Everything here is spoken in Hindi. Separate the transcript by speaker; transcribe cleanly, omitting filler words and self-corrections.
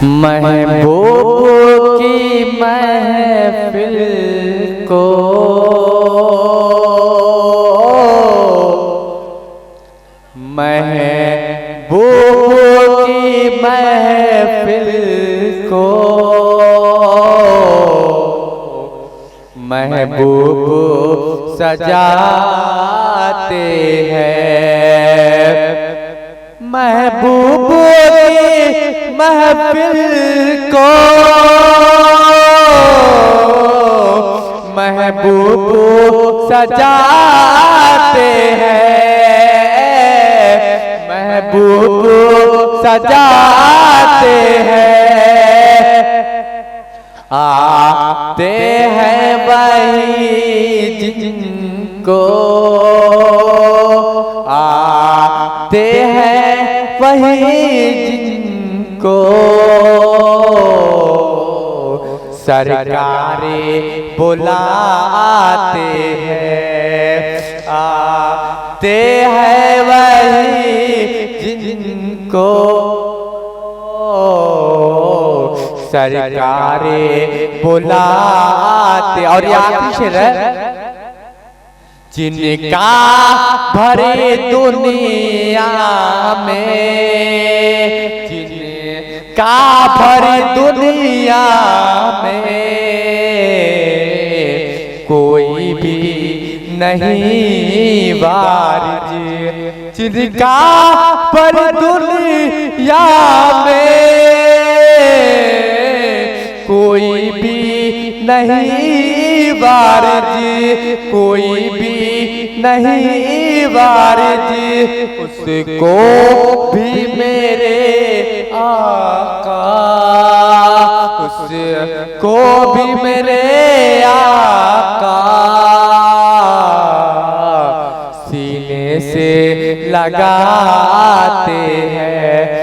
Speaker 1: महबूब की महफिल को महबूब की महफिल को महबूब सजाते हैं। महबूब की महफिल को महबूब सजाते हैं। महबूब सजाते हैं। आते हैं वही जिनको आते हैं वही जिनको सरकारे बुलाते हैं। आते हैं वही जिनको सरकारे बुलाते। और ये आखिरी शेर है, जिनका भरे दुनिया में जिनका भरे दुनिया में कोई भी नहीं वारिज। जिनका भरे दुनिया में कोई भी नहीं वारिज। कोई भी नहीं वारिज। उसको भी मेरे आका उसको भी मेरे आका सीने से लगाते हैं।